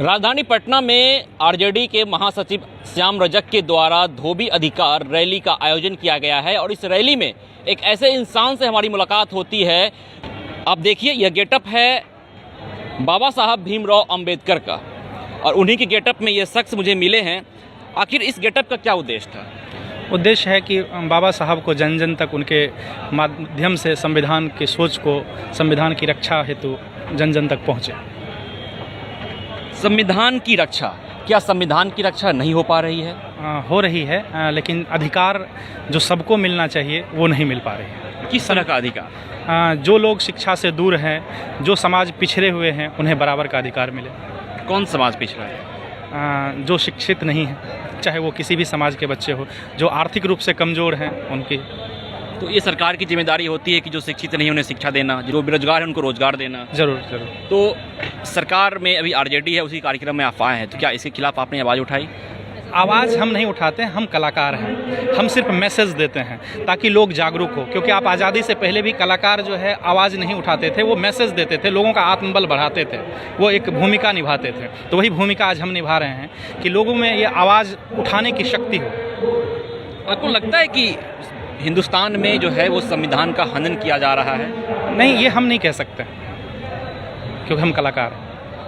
राजधानी पटना में आरजेडी के महासचिव श्याम रजक के द्वारा धोबी अधिकार रैली का आयोजन किया गया है और इस रैली में एक ऐसे इंसान से हमारी मुलाकात होती है। आप देखिए, यह गेटअप है बाबा साहब भीमराव अंबेडकर का और उन्हीं के गेटअप में ये शख्स मुझे मिले हैं। आखिर इस गेटअप का क्या उद्देश्य था? उद्देश्य है कि बाबा साहब को जन जन तक उनके माध्यम से संविधान की सोच को, संविधान की रक्षा हेतु जन जन तक पहुँचे। संविधान की रक्षा, क्या संविधान की रक्षा नहीं हो पा रही है? हो रही है, लेकिन अधिकार जो सबको मिलना चाहिए वो नहीं मिल पा रही है। किस तरह का अधिकार? जो लोग शिक्षा से दूर हैं, जो समाज पिछड़े हुए हैं, उन्हें बराबर का अधिकार मिले। कौन समाज पिछड़ा है? जो शिक्षित नहीं है, चाहे वो किसी भी समाज के बच्चे हो, जो आर्थिक रूप से कमज़ोर हैं उनकी। तो ये सरकार की जिम्मेदारी होती है कि जो शिक्षित नहीं उन्हें शिक्षा देना, जो बेरोजगार है उनको रोजगार देना। जरूर जरूर। तो सरकार में अभी आरजेडी है, उसी कार्यक्रम में आप आए हैं, तो क्या इसके खिलाफ आपने आवाज़ उठाई? आवाज़ हम नहीं उठाते, हम कलाकार हैं। हम सिर्फ मैसेज देते हैं ताकि लोग जागरूक हो, क्योंकि आप आज़ादी से पहले भी कलाकार जो है आवाज़ नहीं उठाते थे, वो मैसेज देते थे, लोगों का आत्मबल बढ़ाते थे, वो एक भूमिका निभाते थे। तो वही भूमिका आज हम निभा रहे हैं कि लोगों में ये आवाज़ उठाने की शक्ति हो। आपको लगता है कि हिंदुस्तान में जो है वो संविधान का हनन किया जा रहा है? नहीं, ये हम नहीं कह सकते क्योंकि हम कलाकार हैं।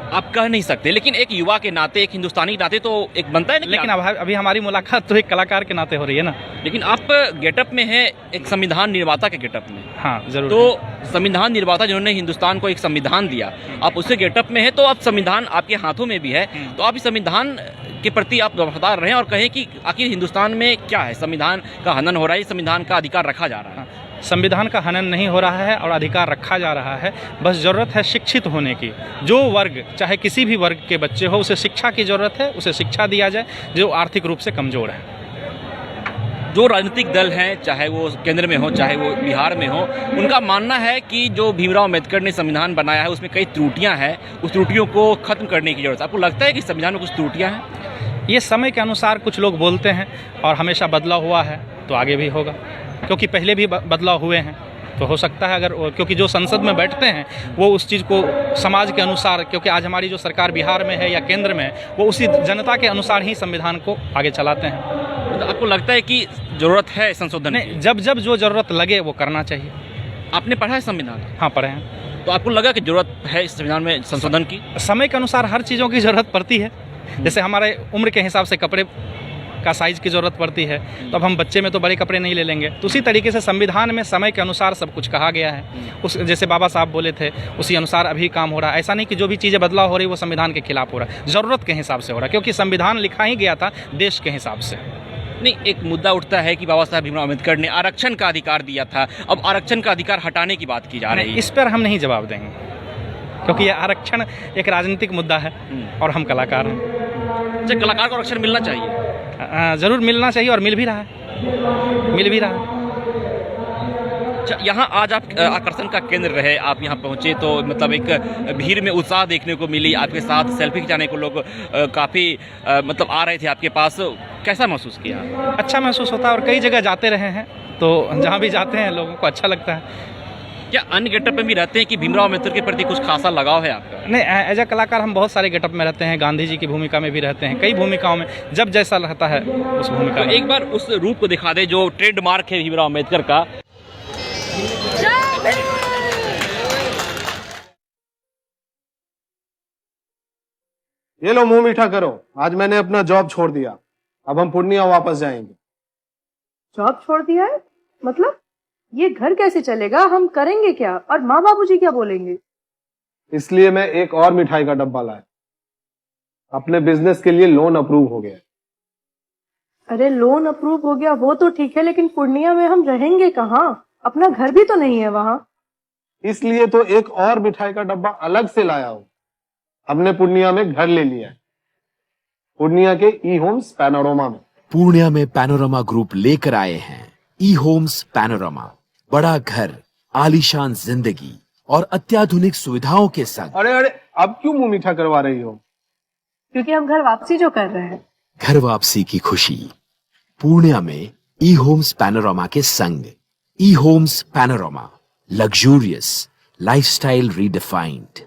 आप कह नहीं सकते, लेकिन एक युवा के नाते, एक हिंदुस्तानी के नाते तो एक बनता है ना। लेकिन अभी हमारी मुलाकात तो एक कलाकार के नाते हो रही है ना। लेकिन आप गेटअप में हैं एक संविधान निर्माता के गेटअप में। हाँ जरूर। तो संविधान निर्माता जिन्होंने हिंदुस्तान को एक संविधान दिया, आप उससे गेटअप में हैं, तो आप संविधान आपके हाथों में भी है, तो आप इस संविधान के प्रति आप वफादार रहें और कहें कि आखिर हिंदुस्तान में क्या है, संविधान का हनन हो रहा है, संविधान का अधिकार रखा जा रहा है। संविधान का हनन नहीं हो रहा है और अधिकार रखा जा रहा है। बस ज़रूरत है शिक्षित होने की। जो वर्ग, चाहे किसी भी वर्ग के बच्चे हो, उसे शिक्षा की ज़रूरत है, उसे शिक्षा दिया जाए जो आर्थिक रूप से कमज़ोर है। जो राजनीतिक दल हैं, चाहे वो केंद्र में हो चाहे वो बिहार में हो, उनका मानना है कि जो भीमराव अंबेडकर ने संविधान बनाया है उसमें कई त्रुटियां हैं, उस त्रुटियों को खत्म करने की जरूरत है। आपको लगता है कि संविधान में कुछ त्रुटियां हैं? ये समय के अनुसार कुछ लोग बोलते हैं और हमेशा बदलाव हुआ है, तो आगे भी होगा, क्योंकि पहले भी बदलाव हुए हैं। तो हो सकता है अगर, क्योंकि जो संसद में बैठते हैं वो उस चीज़ को समाज के अनुसार, क्योंकि आज हमारी जो सरकार बिहार में है या केंद्र में है, वो उसी जनता के अनुसार ही संविधान को आगे चलाते हैं। तो आपको लगता है कि ज़रूरत है संशोधन की? जब जब जो ज़रूरत लगे वो करना चाहिए। आपने पढ़ा है संविधान? हाँ, पढ़े हैं। तो आपको लगा कि ज़रूरत है इस संविधान में संशोधन की? समय के अनुसार हर चीज़ों की ज़रूरत पड़ती है। जैसे हमारे उम्र के हिसाब से कपड़े का साइज़ की ज़रूरत पड़ती है, तो अब हम बच्चे में तो बड़े कपड़े नहीं ले लेंगे। तो उसी तरीके से संविधान में समय के अनुसार सब कुछ कहा गया है। उस जैसे बाबा साहब बोले थे, उसी अनुसार अभी काम हो रहा है। ऐसा नहीं कि जो भी चीज़ें बदलाव हो रही वो संविधान के खिलाफ हो रहा है, ज़रूरत के हिसाब से हो रहा है, क्योंकि संविधान लिखा ही गया था देश के हिसाब से। नहीं, एक मुद्दा उठता है कि बाबा साहब भीमराव अम्बेडकर ने आरक्षण का अधिकार दिया था, अब आरक्षण का अधिकार हटाने की बात की जा रही है। इस पर हम नहीं जवाब देंगे, क्योंकि ये आरक्षण एक राजनीतिक मुद्दा है और हम कलाकार हैं। अच्छा, कलाकार को आरक्षण मिलना चाहिए? ज़रूर मिलना चाहिए और मिल भी रहा है, मिल भी रहा है। अच्छा, यहाँ आज आप आकर्षण का केंद्र रहे, आप यहाँ पहुँचे तो मतलब एक भीड़ में उत्साह देखने को मिली, आपके साथ सेल्फी खिंचाने को लोग काफ़ी मतलब आ रहे थे आपके पास। कैसा महसूस किया? अच्छा महसूस होता है, और कई जगह जाते रहे हैं तो जहाँ भी जाते हैं लोगों को अच्छा लगता है। क्या अन्य गेटअप में भी रहते हैं कि भीमराव अम्बेडकर के प्रति कुछ खासा लगाव है आपका? नहीं, एज ए कलाकार हम बहुत सारे गेटअप में रहते हैं, गांधी जी की भूमिका में भी रहते हैं, कई भूमिकाओं में, जब जैसा रहता है उस भूमिका में। एक बार उस रूप को दिखा दे जो ट्रेडमार्क है भीमराव अम्बेडकर का। ये लो, मुंह मीठा करो। आज मैंने अपना जॉब छोड़ दिया, अब हम पूर्णिया वापस जाएंगे। जॉब छोड़ दिया है? मतलब ये घर कैसे चलेगा? हम करेंगे क्या? और माँ बाबूजी क्या बोलेंगे? इसलिए मैं एक और मिठाई का डब्बा लाया। अपने बिजनेस के लिए लोन अप्रूव हो गया। अरे लोन अप्रूव हो गया वो तो ठीक है, लेकिन पूर्णिया में हम रहेंगे कहाँ? अपना घर भी तो नहीं है वहाँ। इसलिए तो एक और मिठाई का डब्बा अलग से लाया हूँ। हमने पूर्णिया में घर ले लिया है, पूर्णिया के ई होम्स पैनोरमा में। पूर्णिया में पैनोरमा ग्रुप लेकर आए हैं ई होम्स पैनोरमा। बड़ा घर, आलीशान जिंदगी और अत्याधुनिक सुविधाओं के संग। अरे अरे, अब क्यों मुंह मीठा करवा रही हो? क्योंकि हम घर वापसी जो कर रहे हैं। घर वापसी की खुशी पूर्णिया में ई होम्स पैनोरमा के संग। E homes panorama, luxurious lifestyle redefined.